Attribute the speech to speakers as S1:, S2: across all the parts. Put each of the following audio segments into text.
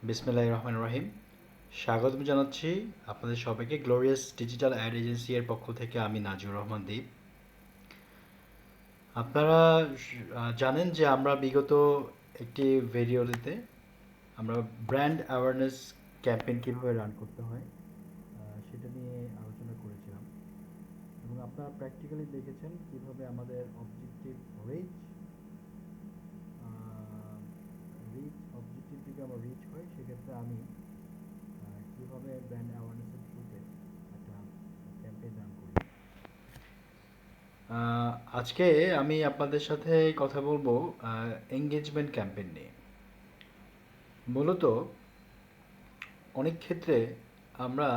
S1: বিসমিল্লাহির রহমানির রহিম। স্বাগতম জানাচ্ছি আপনাদের সবাইকে গ্লোরিয়াস ডিজিটাল অ্যাড এজেন্সি এর পক্ষ থেকে। আমি নাজিউর রহমান দীপ। আপনারা জানেন যে আমরা বিগত একটি ভিডিওতে আমরা ব্র্যান্ড অ্যাওয়ারনেস ক্যাম্পেইন কীভাবে রান করতে হয় সেটা নিয়ে আলোচনা করেছিলাম, এবং আপনারা প্র্যাকটিক্যালি দেখেছেন কীভাবে আমাদের অবজেক্টিভ রিচ অবজেক্টিভ যদি আমরা রিচ হয়, সেক্ষেত্রে আমি কীভাবে ব্র্যান্ড অ্যাওয়ারনেসের থ্রুতে একটা ক্যাম্পেইন রান করি। আজকে আমি আপনাদের সাথে কথা বলবো এঙ্গেজমেন্ট ক্যাম্পেইন নিয়ে। মূলত অনেক ক্ষেত্রে আমরা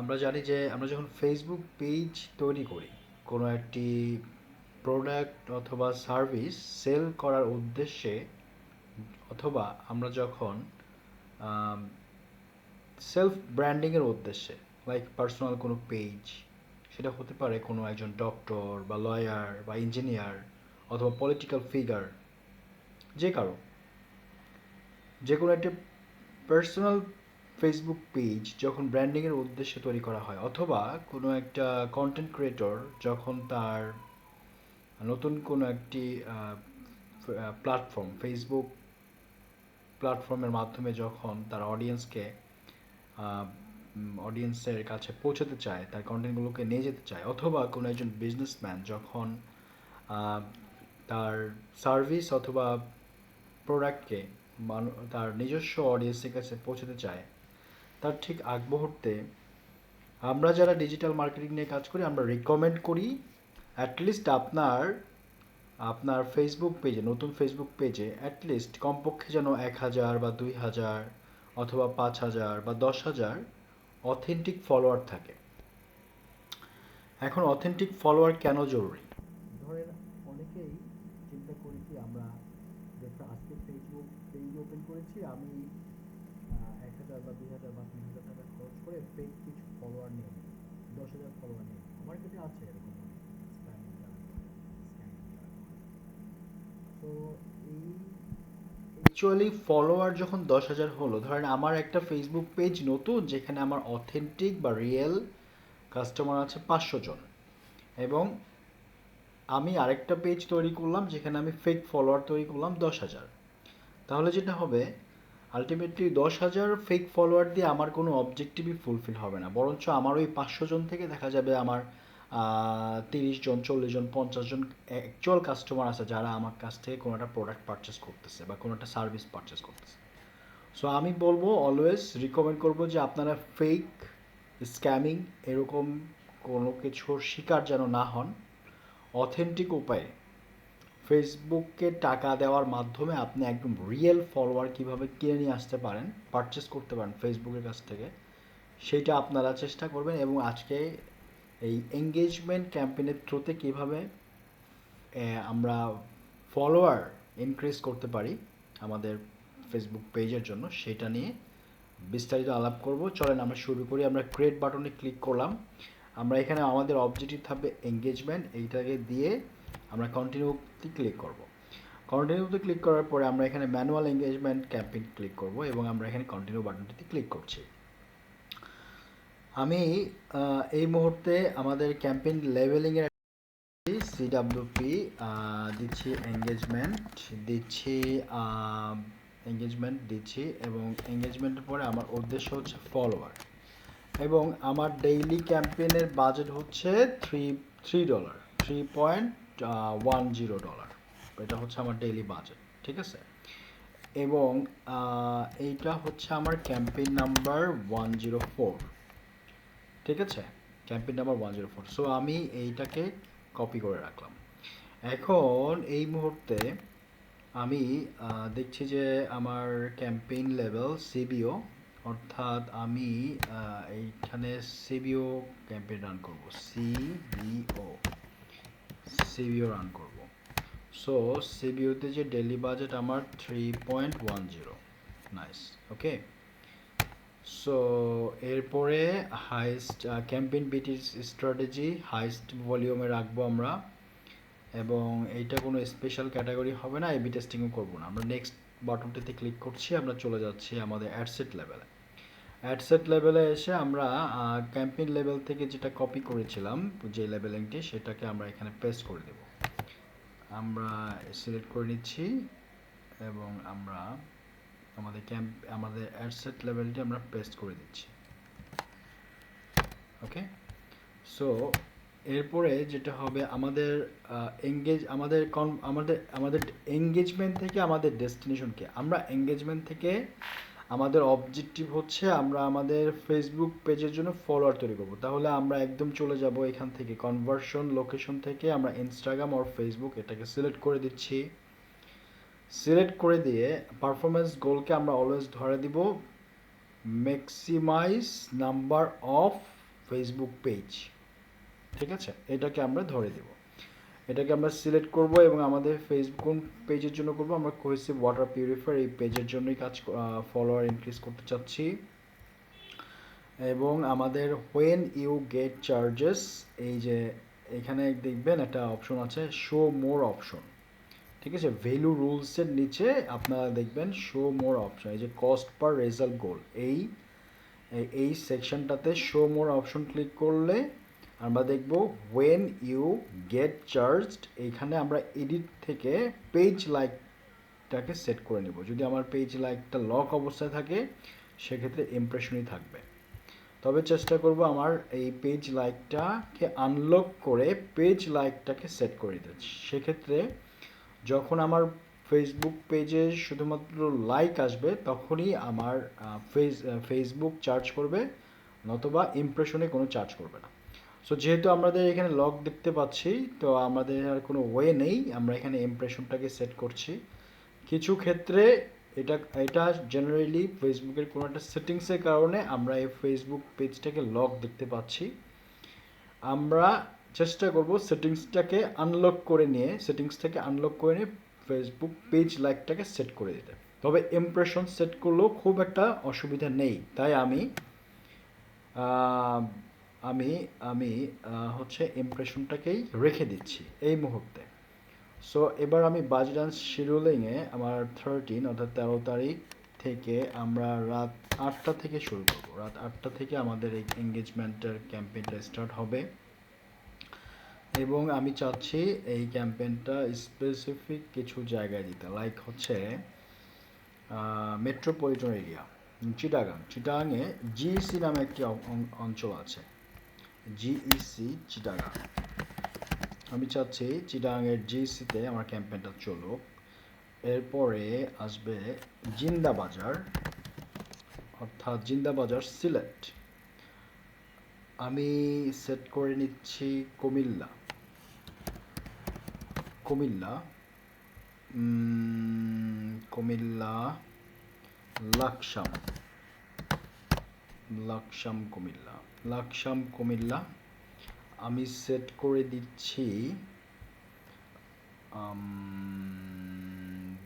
S1: আমরা জানি যে আমরা যখন ফেসবুক পেজ তৈরি করি কোনো একটি প্রোডাক্ট অথবা সার্ভিস সেল করার উদ্দেশ্যে, অথবা আমরা যখন সেলফ ব্র্যান্ডিংয়ের উদ্দেশ্যে, লাইক পার্সোনাল কোনো পেজ, সেটা হতে পারে কোনো একজন ডক্টর বা লয়ার বা ইঞ্জিনিয়ার অথবা পলিটিক্যাল ফিগার, যে কারো যে কোনো একটা পার্সোনাল ফেসবুক পেজ যখন ব্র্যান্ডিংয়ের উদ্দেশ্যে তৈরি করা হয়, অথবা কোনো একটা কন্টেন্ট ক্রিয়েটর যখন তার নতুন কোনো একটি প্ল্যাটফর্ম, ফেসবুক প্ল্যাটফর্মের মাধ্যমে যখন তার অডিয়েন্সের কাছে পৌঁছাতে চায়, তার কন্টেন্টগুলোকে নিয়ে যেতে চায়, অথবা কোনো একজন বিজনেসম্যান যখন তার সার্ভিস অথবা প্রোডাক্টকে তার নিজস্ব অডিয়েন্সের কাছে পৌঁছাতে চায়, তার ঠিক আগ মুহূর্তে আমরা যারা ডিজিটাল মার্কেটিং নিয়ে কাজ করি, আমরা রিকমেন্ড করি অ্যাটলিস্ট আপনার ফেসবুক পেজে, নতুন ফেসবুক পেজে অ্যাটলিস্ট কমপক্ষে যেন 1,000 বা 2,000 অথবা 5,000 বা 10,000 অথেন্টিক ফলোয়ার থাকে। এখন অথেন্টিক ফলোয়ার কেন জরুরি? ধরেন অনেকেই চিন্তা করি কি আমরা দেখো আজকে ফেসবুক পেজ ওপেন করেছি, আমি 1,000 বা 2,000 বা 3,000 টাকা খরচ করে ফেক কিছু ফলোয়ার নিয়ে নিই, 10,000 ফলোয়ার নিয়ে নিই। আমার কাছে আছে এরকম স্প্যামিং যারা করে, স্ক্যামিং যারা করে। তো এই অ্যাকচুয়ালি ফলোয়ার যখন 10,000 হলো, ধরেন আমার একটা ফেসবুক পেজ নতুন যেখানে আমার অথেন্টিক বা রিয়েল কাস্টমার আছে 500 জন, এবং আমি আরেকটা পেজ তৈরি করলাম যেখানে আমি ফেক ফলোয়ার তৈরি করলাম 10,000। তাহলে যেটা হবে, আলটিমেটলি 10,000 ফেক ফলোয়ার দিয়ে আমার কোনো অবজেক্টিভই ফুলফিল হবে না, বরঞ্চ আমার ওই 500 জন থেকে দেখা যাবে আমার 30 জন, 40 জন, 50 জন অ্যাকচুয়াল কাস্টমার আছে যারা আমার কাছ থেকে কোনো একটা প্রোডাক্ট পারচেস করতেছে বা কোনো একটা সার্ভিস পারচেস করতেছে। সো আমি বলবো, অলওয়েজ রিকমেন্ড করবো যে আপনারা ফেক, স্ক্যামিং এরকম কোনো কিছুর শিকার যেন না হন। অথেন্টিক উপায়ে ফেসবুককে টাকা দেওয়ার মাধ্যমে আপনি একদম রিয়েল ফলোয়ার কীভাবে কিনে নিয়ে আসতে পারেন, পারচেস করতে পারেন ফেসবুকের কাছ থেকে, সেইটা আপনারা চেষ্টা করবেন। এবং আজকে এই এঙ্গেজমেন্ট ক্যাম্পেইনের থ্রুতে কীভাবে আমরা ফলোয়ার ইনক্রিজ করতে পারি আমাদের ফেসবুক পেজের জন্য, সেটা নিয়ে বিস্তারিত আলাপ করব। চলেন আমরা শুরু করি। আমরা ক্রিয়েট বাটনে ক্লিক করলাম। আমরা এখানে আমাদের অবজেক্টিভ থাকবে এঙ্গেজমেন্ট, এইটাকে দিয়ে আমরা কন্টিনিউতে ক্লিক করব। কন্টিনিউতে ক্লিক করার পরে আমরা এখানে ম্যানুয়াল এঙ্গেজমেন্ট ক্যাম্পেইন ক্লিক করব, এবং আমরা এখানে কন্টিনিউ বাটনটিতে ক্লিক করছি। আমি এই মুহূর্তে আমাদের ক্যাম্পেইন লেভেলিংয়ের সিডাব্লিউপি দিচ্ছি, এঙ্গেজমেন্ট দিচ্ছি, এবং এঙ্গেজমেন্টের পরে আমার উদ্দেশ্য হচ্ছে ফলোয়ার, এবং আমার ডেইলি ক্যাম্পেইনের বাজেট হচ্ছে $3, $3.10। এটা হচ্ছে আমার ডেইলি বাজেট, ঠিক আছে। এবং এইটা হচ্ছে আমার ক্যাম্পেইন নাম্বার 104, ঠিক আছে, ক্যাম্পেইন নাম্বার 104। সো আমি এইটাকে কপি করে রাখলাম। এখন এই মুহূর্তে আমি দেখছি যে আমার ক্যাম্পেইন লেভেল সিবিও, অর্থাৎ আমি এইখানে সিবিও ক্যাম্পেইন রান করব, সিবিও রান করব। সো সিবিওতে যে ডেইলি বাজেট আমার 3.10, নাইস, ওকে। সো এরপরে হাইস্ট ক্যাম্পেইন বিটি স্ট্র্যাটেজি হাইস্ট ভলিউমে রাখবো আমরা, এবং এইটা কোনো স্পেশাল ক্যাটাগরি হবে না, এবি টেস্টিংও করবো না। আমরা নেক্সট বাটনটিতে ক্লিক করছি, আমরা চলে যাচ্ছি আমাদের অ্যাডসেট লেভেলে। অ্যাডসেট লেভেলে এসে আমরা ক্যাম্পেইন লেভেল থেকে যেটা কপি করেছিলাম যে লেবেলিংটি, সেটাকে আমরা এখানে পেস্ট করে দেব। আমরা সিলেক্ট করে নিচ্ছি এবং আমরা আমাদের অ্যাডসেট লেভেলটি আমরা পেস্ট করে দিচ্ছি। ওকে, সো এরপরে যেটা হবে আমাদের আমাদের এঙ্গেজমেন্ট থেকে আমাদের ডেস্টিনেশনকে, আমরা এঙ্গেজমেন্ট থেকে আমাদের অবজেক্টিভ হচ্ছে আমরা আমাদের ফেসবুক পেজের জন্য ফলোয়ার তৈরি করব। তাহলে আমরা একদম চলে যাব এখান থেকে কনভার্সন লোকেশন থেকে আমরা ইনস্টাগ্রাম আর ফেসবুক এটাকে সিলেক্ট করে দিচ্ছি। সিলেক্ট করে দিয়ে পারফরমেন্স গোলকে আমরা অলওয়েজ ধরে দিব maximize number of Facebook page. ঠিক আছে, এটাকে আমরা ধরে দেব। এটাকে আমরা সিলেক্ট করব এবং আমাদের ফেসবুক কোন পেজের জন্য করব, আমরা কোহেসিভ ওয়াটার পিউরিফায়ার এই পেজের জন্যই ফলোয়ার ইনক্রিজ করতে চাচ্ছি। এবং আমাদের হোয়েন ইউ গেট চার্জেস, এই যে এখানে দেখবেন একটা অপশন আছে শো মোর অপশন। ঠিক আছে, ভ্যালু রুলসের নিচে আপনারা দেখবেন শো মোর অপশন, এই যে কস্ট পার রেজাল্ট গোল, এই সেকশনটাতে শো মোর অপশন ক্লিক করলে আমরা দেখব হোয়েন ইউ গেট চার্জড। এইখানে আমরা এডিট থেকে পেজ লাইকটাকে সেট করে নেব। যদি আমার পেজ লাইকটা লক অবস্থায় থাকে সেক্ষেত্রে ইমপ্রেশনই থাকবে। তবে চেষ্টা করব আমার এই পেজ লাইকটাকে আনলক করে পেজ লাইকটাকে সেট করে দিতে। সেক্ষেত্রে যখন আমার ফেসবুক পেজে শুধুমাত্র লাইক আসবে তখনই আমার ফেসবুক চার্জ করবে, নতুবা ইমপ্রেশনে কোনো চার্জ করবে না। সো যেহেতু আমাদের এখানে লক দেখতে পাচ্ছি, তো আমাদের আর কোনো ওয়ে নেই, আমরা এখানে ইমপ্রেশনটাকে সেট করছি। কিছু ক্ষেত্রে এটা জেনারেলি ফেসবুকের কোনো একটা সেটিংসের কারণে আমরা এই ফেসবুক পেজটাকে লক দেখতে পাচ্ছি। আমরা চেষ্টা করব সেটিংসটাকে আনলক করে নিয়ে ফেসবুক পেজ লাইকটাকে সেট করে দিতে। তবে ইমপ্রেশন সেট করলেও খুব একটা অসুবিধা নেই, তাই আমি হচ্ছে ইমপ্রেশনটাকেই রেখে দিচ্ছি এই মুহূর্তে। সো এবার আমি বাজি ডান্স শিডিউলিংয়ে আমার 13 অর্থাৎ 13 তারিখ থেকে আমরা রাত 8টা থেকে শুরু করব। রাত 8টা থেকে আমাদের এই এঙ্গেজমেন্টের ক্যাম্পেইনটা স্টার্ট হবে এবং আমি চাচ্ছি এই ক্যাম্পেইনটা স্পেসিফিক কিছু জায়গায় দিতে, লাইক হচ্ছে মেট্রোপলিটন এরিয়া, চিটাগাংয়ে জিইসি নামে একটি অঞ্চল আছে, জিইসি চিটাগাং। আমি চাচ্ছি চিটাগাংয়ের জিইসিতে আমার ক্যাম্পেইনটা চলুক। এরপরে আসবে জিন্দাবাজার, অর্থাৎ জিন্দাবাজার সিলেট। আমি সেট করে নিচ্ছি কুমিল্লা, লাকসাম কুমিল্লা। আমি সেট করে দিচ্ছি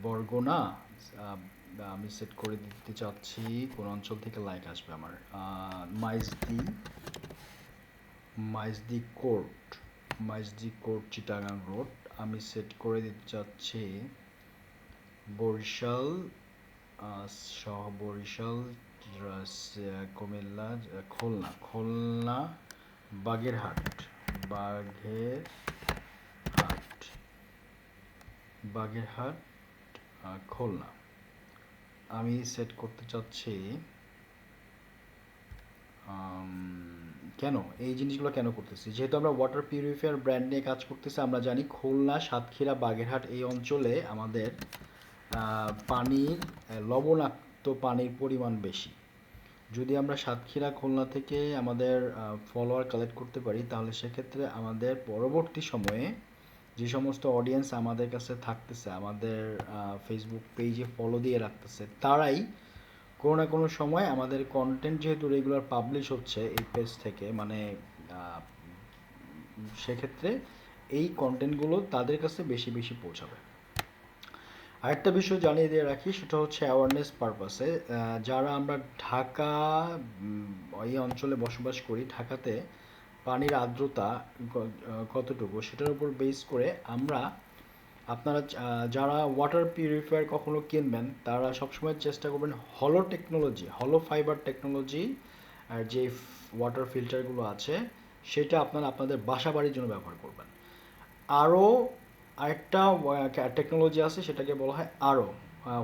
S1: বরগুনা। আমি সেট করে দিতে চাচ্ছি কোন অঞ্চল থেকে লাইক আসবে আমার, মাইজদি কোর্ট চিটাগাং রোড। আমি সেট করে দিতে চাচ্ছি বরিশাল কুমিল্লা, খুলনা বাগেরহাট, খুলনা। আমি সেট করতে চাচ্ছি কেন এই জিনিসগুলো কেন করতেছি, যেহেতু আমরা ওয়াটার পিউরিফায়ার ব্র্যান্ড নিয়ে কাজ করতেছি, আমরা জানি খুলনা, সাতক্ষীরা, বাগেরহাট এই অঞ্চলে আমাদের পানির লবণাক্ত পানির পরিমাণ বেশি। যদি আমরা সাতক্ষীরা খুলনা থেকে আমাদের ফলোয়ার কালেক্ট করতে পারি তাহলে সেক্ষেত্রে আমাদের পরবর্তী সময়ে যে সমস্ত অডিয়েন্স আমাদের কাছে থাকতেছে, আমাদের ফেসবুক পেজে ফলো দিয়ে রাখতেছে, তারাই কোনো না কোনো সময় আমাদের কন্টেন্ট যেহেতু রেগুলার পাবলিশ হচ্ছে এই পেজ থেকে, মানে সেক্ষেত্রে এই কন্টেন্টগুলো তাদের কাছে বেশি বেশি পৌঁছাবে। আরেকটা বিষয় জানিয়ে দিয়ে রাখি, সেটা হচ্ছে অ্যাওয়ারনেস পারপাসে। যারা আমরা ঢাকা এই অঞ্চলে বসবাস করি, ঢাকাতে পানির আর্দ্রতা কতটুকু সেটার উপর বেস করে আমরা আপনারা যারা ওয়াটার পিউরিফায়ার কখনো কিনবেন তারা সবসময় চেষ্টা করবেন হলো টেকনোলজি, হলো ফাইবার টেকনোলজি আর যে ওয়াটার ফিল্টারগুলো আছে সেটা আপনারা আপনাদের বাসা বাড়ির জন্য ব্যবহার করবেন। আরও আরেকটা টেকনোলজি আছে সেটাকে বলা হয় আরও।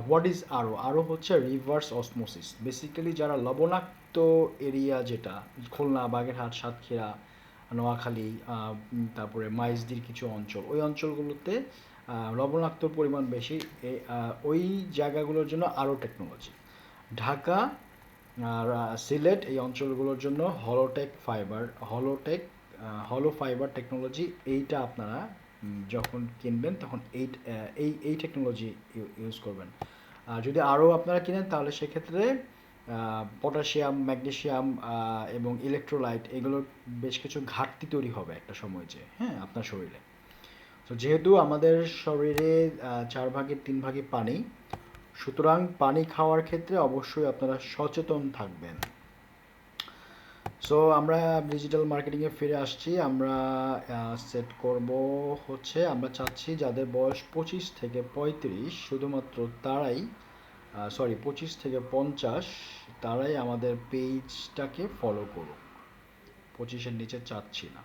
S1: হোয়াট ইজ আরও? আরও হচ্ছে রিভার্স অসমোসিস। বেসিক্যালি যারা লবণাক্ত এরিয়া, যেটা খুলনা, বাগেরহাট, সাতক্ষীরা, নোয়াখালী, তারপরে মাইজদির কিছু অঞ্চল, ওই অঞ্চলগুলোতে লবণাক্তর পরিমাণ বেশি, ওই জায়গাগুলোর জন্য আরও টেকনোলজি। ঢাকা আর সিলেট এই অঞ্চলগুলোর জন্য হলোটেক ফাইবার, হলো ফাইবার টেকনোলজি। এইটা আপনারা যখন কিনবেন তখন এই টেকনোলজি ইউজ করবেন। আর যদি আরও আপনারা কিনেন তাহলে সেক্ষেত্রে পটাশিয়াম, ম্যাগনেসিয়াম এবং ইলেকট্রোলাইট এগুলোর বেশ কিছু ঘাটতি তৈরি হবে একটা সময়, যে হ্যাঁ আপনার শরীরে। তো যেহেতু আমাদের শরীরে 4/3 পানি, সুতরাং পানি খাওয়ার ক্ষেত্রে অবশ্যই আপনারা সচেতন থাকবেন। সো আমরা ডিজিটাল মার্কেটিংয়ে ফিরে আসছি। আমরা সেট করব হচ্ছে, আমরা চাচ্ছি যাদের বয়স 25 থেকে 35, শুধুমাত্র তারাই, 25 থেকে 50, তারাই আমাদের পেজটাকে ফলো করুক। 25-এর নিচে চাচ্ছি না।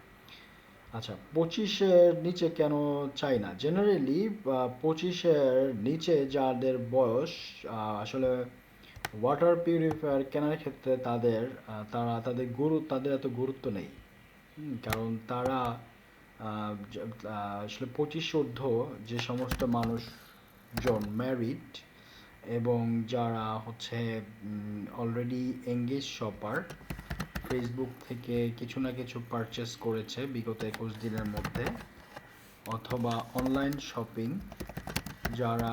S1: আচ্ছা, 25-এর নিচে কেন চাই না? জেনারেলি 25-এর নিচে যাদের বয়স, আসলে ওয়াটার পিউরিফায়ার কেনার ক্ষেত্রে তাদের এত গুরুত্ব নেই। কারণ তারা আসলে 25 ঊর্ধ্ব যে সমস্ত মানুষজন ম্যারিড এবং যারা হচ্ছে অলরেডি এঙ্গেজ শপার, ফেসবুক থেকে কিছু না কিছু পারচেস করেছে বিগত 21 দিনের মধ্যে, অথবা অনলাইন শপিং, যারা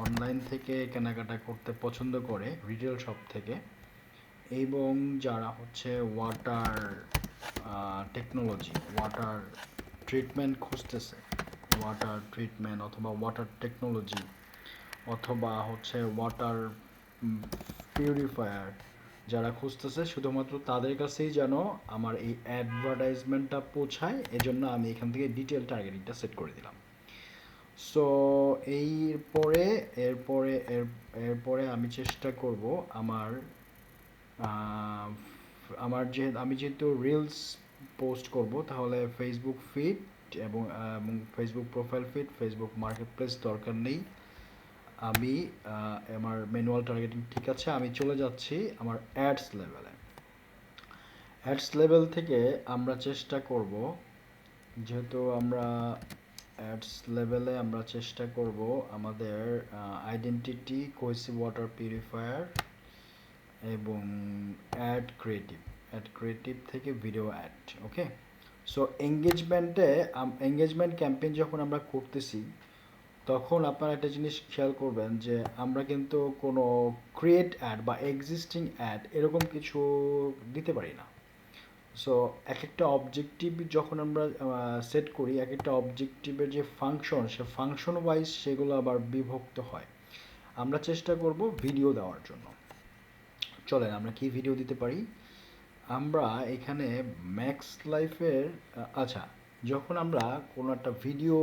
S1: অনলাইন থেকে কেনাকাটা করতে পছন্দ করে রিটেল শপ থেকে, এবং যারা হচ্ছে ওয়াটার টেকনোলজি, ওয়াটার ট্রিটমেন্ট খুঁজতেছে, ওয়াটার ট্রিটমেন্ট অথবা ওয়াটার টেকনোলজি অথবা হচ্ছে ওয়াটার পিউরিফায়ার যারা খুঁজতেছে, শুধুমাত্র তাদের কাছেই যেন আমার এই অ্যাডভার্টাইজমেন্টটা পৌঁছায়, এজন্য আমি এখান থেকে ডিটেল টার্গেটিংটা সেট করে দিলাম। সো এরপরে আমি চেষ্টা করব আমি যেহেতু রিলস পোস্ট করব, তাহলে ফেসবুক ফিড এবং Facebook profile feed, Facebook market place দরকার নেই। আমি আমার ম্যানুয়াল টার্গেটিং ঠিক আছে, আমি চলে যাচ্ছি আমার অ্যাডস লেভেল থেকে আমরা চেষ্টা করব, যেহেতু আমরা অ্যাডস লেভেলে আমরা চেষ্টা করব আমাদের আইডেন্টিটি, কোহেসিভ ওয়াটার পিউরিফায়ার এবং অ্যাড ক্রিয়েটিভ থেকে ভিডিও অ্যাড। ওকে, সো এঙ্গেজমেন্ট ক্যাম্পেইন যখন আমরা করতেছি, তখন আপনারা একটা জিনিস খেয়াল করবেন যে আমরা কিন্তু কোনো ক্রিয়েট অ্যাড বা এক্সিস্টিং অ্যাড এরকম কিছু দিতে পারি না। সো এক একটা অবজেক্টিভ যখন আমরা সেট করি, এক একটা অবজেক্টিভের যে ফাংশন, সে ফাংশন ওয়াইজ সেগুলো আবার বিভক্ত হয়। আমরা চেষ্টা করব ভিডিও দেওয়ার জন্য। চলেন আমরা কি ভিডিও দিতে পারি। আমরা এখানে ম্যাক্স লাইফের আচ্ছা, যখন আমরা কোনো একটা ভিডিও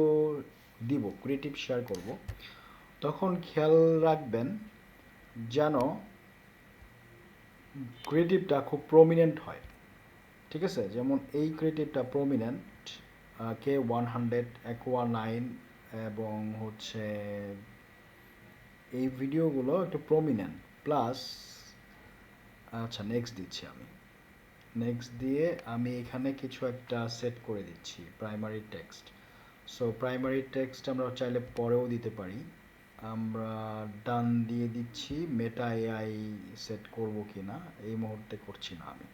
S1: দিব, ক্রিয়েটিভ শেয়ার করব, তখন খেয়াল রাখবেন যেন ক্রিয়েটিভটা খুব প্রমিনেন্ট হয়। ঠিক আছে, যেমন এই ক্রিয়েটিভটা প্রমিনেন্ট, K100, Aqua9 এবং হচ্ছে এই ভিডিওগুলো একটু প্রমিনেন্ট প্লাস। আচ্ছা, নেক্সট দিচ্ছি আমি। নেক্সট দিয়ে আমি এখানে কিছু একটা সেট করে দিচ্ছি, primary text. So primary text আমরা চাইলে পরেও দিতে পারি। আমরা ডান দিয়ে দিচ্ছি। মেটা এআই সেট করব কি না এই মুহূর্তে করছি না আমি।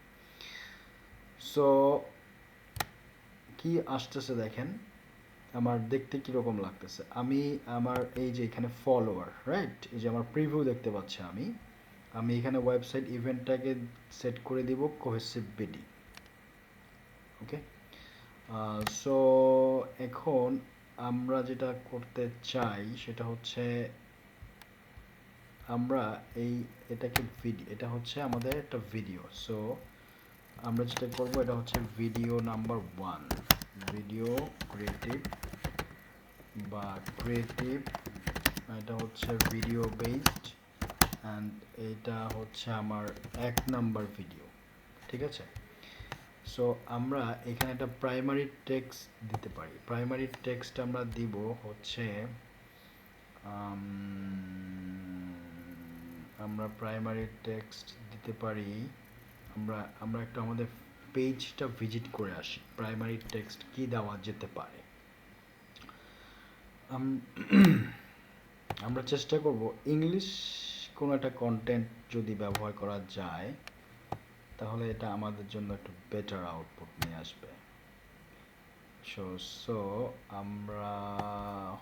S1: সো কি আসতেছে দেখেন, আমার দেখতে কীরকম লাগতেছে। আমি আমার এই যে এখানে ফলোয়ার, রাইট, এই যে আমার প্রিভিউ দেখতে পাচ্ছি আমি এখানে ওয়েবসাইট ইভেন্টটাকে সেট করে দিব কোহেসিভ বিডি। ওকে, সো এখন আমরা যেটা করতে চাই সেটা হচ্ছে আমরা এটা হচ্ছে আমাদের একটা ভিডিও। সো আমরা যেটা করব এটা হচ্ছে ভিডিও নাম্বার 1, ভিডিও ক্রিয়েটিভ বা ক্রিয়েটিভ, এটা হচ্ছে ভিডিও বেসড, অ্যান্ড এটা হচ্ছে আমার 1 নাম্বার ভিডিও। ঠিক আছে, সো আমরা এখানে একটা প্রাইমারি টেক্সট দিতে পারি। প্রাইমারি টেক্সট আমরা দিব হচ্ছে আমরা প্রাইমারি টেক্সট দিতে পারি, আমরা একটু আমাদের পেজটা ভিজিট করে আসি, প্রাইমারি টেক্সট কি দেওয়া যেতে পারে। আমরা চেষ্টা করব ইংলিশ কোনো একটা কন্টেন্ট যদি ব্যবহার করা যায় তাহলে এটা আমাদের জন্য একটু বেটার আউটপুট নিয়ে আসবে। সো আমরা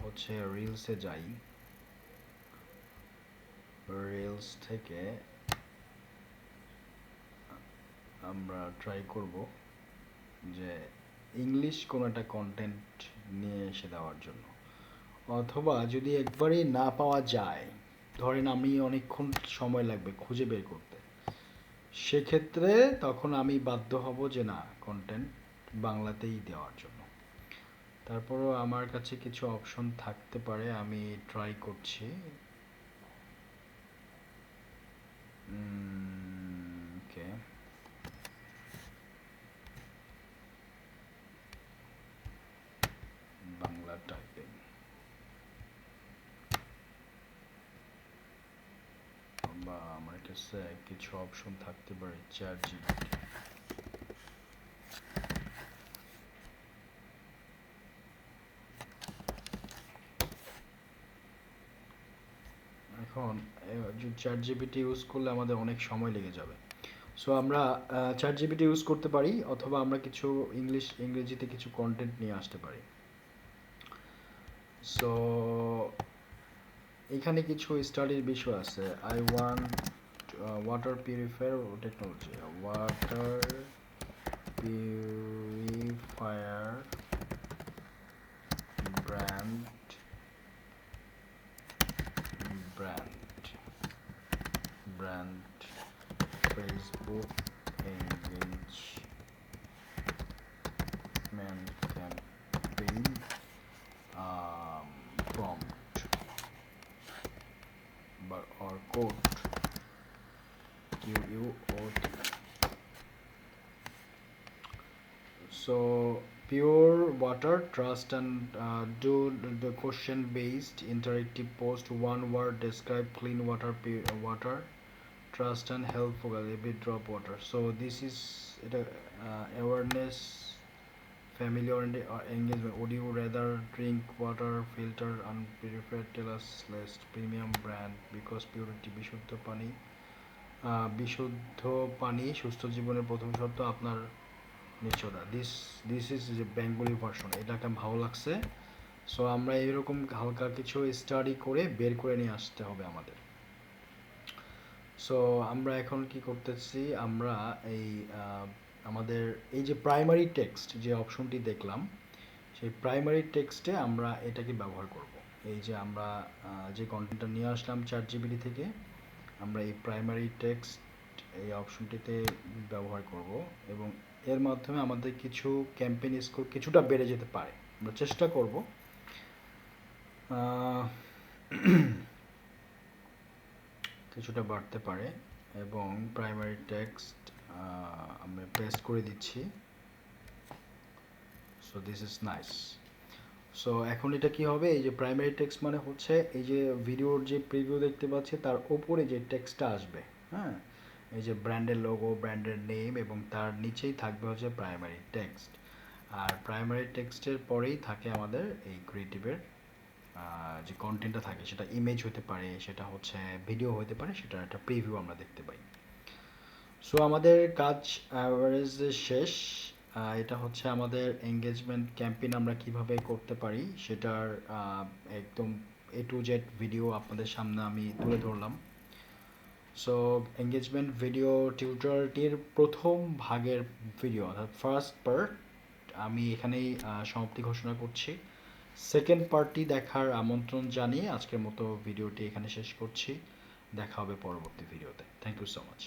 S1: হচ্ছে রিলসে যাই, রিলস থেকে আমরা ট্রাই করব যে ইংলিশ কোনো একটা কন্টেন্ট নিয়ে এসে দেওয়ার জন্য, অথবা যদি একবারেই না পাওয়া যায়, ধরেন আমি অনেকক্ষণ সময় লাগবে খুঁজে বের করতে, সেক্ষেত্রে তখন আমি বাধ্য হব যে না, কন্টেন্ট বাংলাতেই দেওয়ার জন্য। তারপরও আমার কাছে কিছু অপশন থাকতে পারে, আমি ট্রাই করছি। ওকে, বাংলা টাইপিং বা আমার কাছে কিছু অপশন থাকতে পারে চ্যাট জিপিটি। এখন চ্যাট জিপিটি ইউজ করলে আমাদের অনেক সময় লেগে যাবে। সো আমরা চ্যাট জিপিটি ইউজ করতে পারি, অথবা আমরা কিছু ইংরেজিতে কিছু কন্টেন্ট নিয়ে আসতে পারি। সো এখানে কিছু স্টাডির বিষয় আছে। I want water purifier technology, water purifier brand Facebook engagement campaign prompt or quote QUOT. So pure water trust and do the question based interactive post, one word describe clean water, water trust and helpful every drop water. So this is awareness, familiar and engagement. Would you rather drink water filter unpurified? Tell us list premium brand because purity বিশুদ্ধ পানি, বিশুদ্ধ পানি সুস্থ জীবনের প্রথম শর্ত আপনার নিশ্চয়তা। দিস ইজ যে বেঙ্গলি ভার্সন, এটাকে ভালো লাগছে। সো আমরা এরকম হালকা কিছু স্টাডি করে বের করে নিয়ে আসতে হবে আমাদের। সো আমরা এখন কি করতেছি, আমরা এই আমাদের এই যে প্রাইমারি টেক্সট যে অপশনটি দেখলাম, সেই প্রাইমারি টেক্সটে আমরা এটাকে ব্যবহার করব। এই যে আমরা যে কন্টেন্টটা নিয়ে আসলাম চ্যাট জিপিটি থেকে, আমরা এই প্রাইমারি টেক্সট এই অপশনটিতে ব্যবহার করব, এবং এর মাধ্যমে আমাদের কিছু ক্যাম্পেইন স্কোর কিছুটা বেড়ে যেতে পারে। আমরা চেষ্টা করব কিছুটা বাড়তে পারে। এবং প্রাইমারি টেক্সট আমরা পেস্ট করে দিচ্ছি। So this is nice. So এখন এটা কি হবে, এই যে প্রাইমারি টেক্সট মানে হচ্ছে এই যে ভিডিওর যে প্রিভিউ দেখতে পাচ্ছি তার উপরে যে টেক্সটটা আসবে, হ্যাঁ, এই যে ব্র্যান্ডের লোগো, ব্র্যান্ডের নেম, এবং তার নিচেই থাকবে হচ্ছে প্রাইমারি টেক্সট। আর প্রাইমারি টেক্সটের পরেই থাকে আমাদের এই ক্রিয়েটিভের যে কন্টেন্টটা থাকে, সেটা ইমেজ হতে পারে, সেটা হচ্ছে ভিডিও হতে পারে, সেটা একটা প্রিভিউ আমরা দেখতে পাই। সো আমাদের কাজ অ্যাভারেজে শেষ। এটা হচ্ছে আমাদের এঙ্গেজমেন্ট ক্যাম্পেইন আমরা কিভাবে করতে পারি সেটার একদম A to Z ভিডিও আপনাদের সামনে আমি তুলে ধরলাম। সো এঙ্গেজমেন্ট ভিডিও টিউটোরিয়ালটির প্রথম ভাগের ভিডিও, অর্থাৎ ফার্স্ট পার্ট, আমি এখানেই সমাপ্তি ঘোষণা করছি। সেকেন্ড পার্টটি দেখার আমন্ত্রণ জানিয়ে আজকের মতো ভিডিওটি এখানে শেষ করছি। দেখা হবে পরবর্তী ভিডিওতে। Thank you so much.